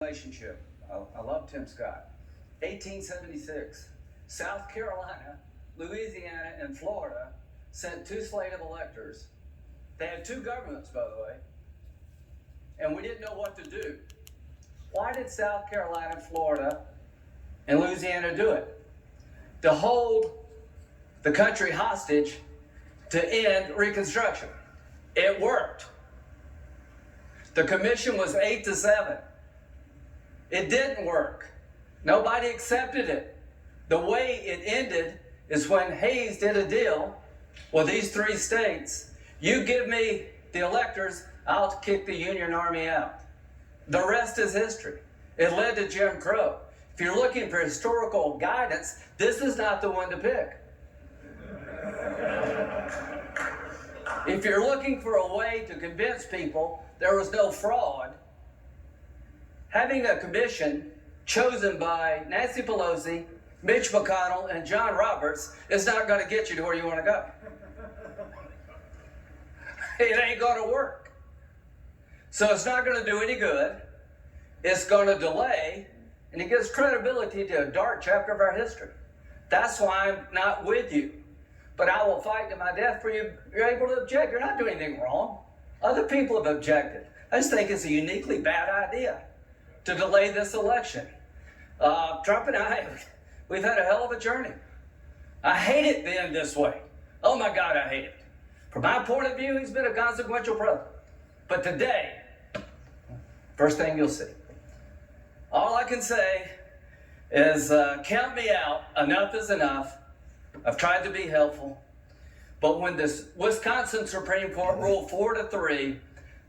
Relationship. I love Tim Scott. 1876, South Carolina, Louisiana, and Florida sent two slate of electors. They had two governments, by the way, and we didn't know what to do. Why did South Carolina, Florida, and Louisiana do it? To hold the country hostage to end Reconstruction. It worked. The commission was 8-7. It didn't work. Nobody accepted it. The way it ended is when Hayes did a deal with these three states. You give me the electors, I'll kick the Union Army out. The rest is history. It led to Jim Crow. If you're looking for historical guidance, this is not the one to pick. If you're looking for a way to convince people there was no fraud, having a commission chosen by Nancy Pelosi, Mitch McConnell, and John Roberts is not going to get you to where you want to go. It ain't going to work. So it's not going to do any good. It's going to delay, and it gives credibility to a dark chapter of our history. That's why I'm not with you. But I will fight to my death for you. You're able to object. You're not doing anything wrong. Other people have objected. I just think it's a uniquely bad idea to delay this election. Trump and I, we've had a hell of a journey. I hate it being this way. Oh my God, I hate it. From my point of view, he's been a consequential president. But today, first thing you'll see. All I can say is count me out. Enough is enough. I've tried to be helpful. But when this Wisconsin Supreme Court ruled 4-3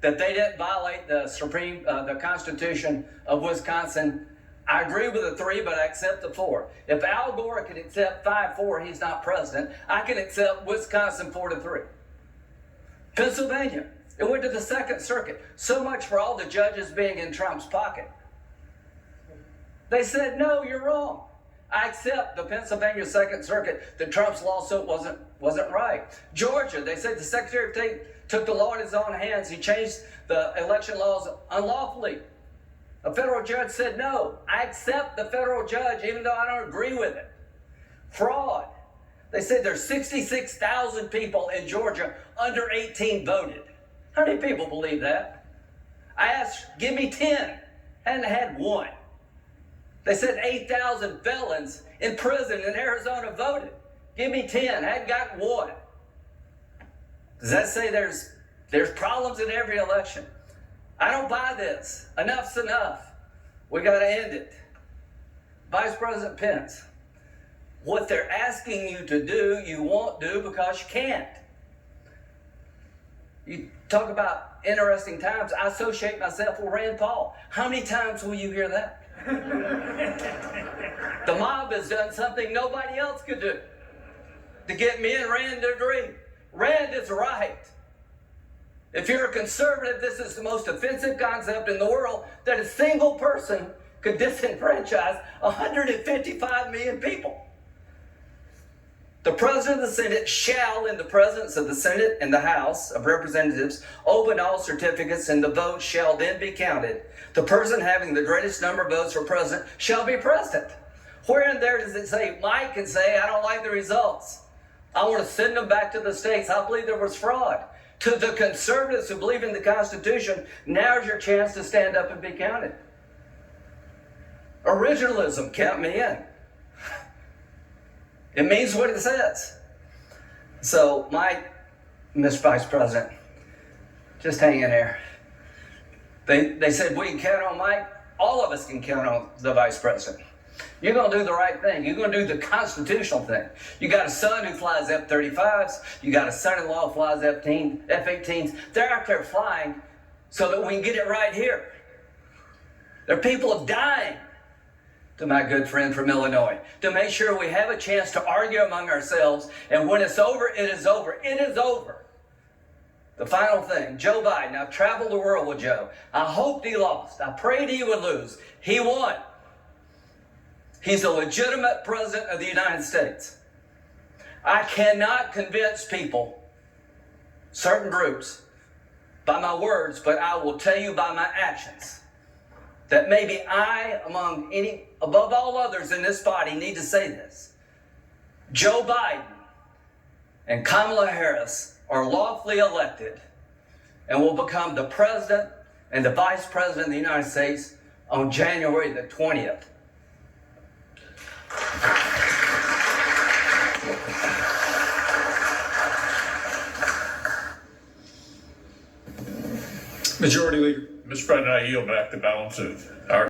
that they didn't violate the Constitution of Wisconsin, I agree with the 3, but I accept the 4. If Al Gore can accept 5-4, he's not president. I can accept Wisconsin 4-3. Pennsylvania, it went to the Second Circuit. So much for all the judges being in Trump's pocket. They said, no, you're wrong. I accept the Pennsylvania Second Circuit that Trump's lawsuit wasn't right. Georgia, they said the Secretary of State took the law in his own hands. He changed the election laws unlawfully. A federal judge said, no, I accept the federal judge even though I don't agree with it. Fraud. They said there's 66,000 people in Georgia under 18 voted. How many people believe that? I asked, give me 10. Hadn't had one. They said 8,000 felons in prison in Arizona voted. Give me 10. Hadn't got one. Does that say there's problems in every election? I don't buy this. Enough's enough. We got to end it. Vice President Pence, what they're asking you to do, you won't do because you can't. You talk about interesting times. I associate myself with Rand Paul. How many times will you hear that? The mob has done something nobody else could do to get me and Rand to agree. Rand is right. If you're a conservative, this is the most offensive concept in the world, that a single person could disenfranchise 155 million people. The President of the Senate shall, in the presence of the Senate and the House of Representatives, open all certificates, and the votes shall then be counted. The person having the greatest number of votes for president shall be president. Where in there does it say Mike can say, I don't like the results? I want to send them back to the states. I believe there was fraud. To the conservatives who believe in the Constitution, now's your chance to stand up and be counted. Originalism, count me in. It means what it says. So, Mike, Mr. Vice President, just hang in there. They said we can count on Mike. All of us can count on the Vice President. You're going to do the right thing. You're going to do the constitutional thing. You got a son who flies F-35s. You got a son-in-law who flies F-18s. They're out there flying so that we can get it right here. There are people dying, to my good friend from Illinois, to make sure we have a chance to argue among ourselves. And when it's over, it is over. It is over. The final thing, Joe Biden. I've traveled the world with Joe. I hoped he lost. I prayed he would lose. He won. He's a legitimate president of the United States. I cannot convince people, certain groups, by my words, but I will tell you by my actions that maybe I, above all others in this body, need to say this. Joe Biden and Kamala Harris are lawfully elected and will become the president and the vice president of the United States on January the 20th. Majority Leader. Mr. President, I yield back the balance of our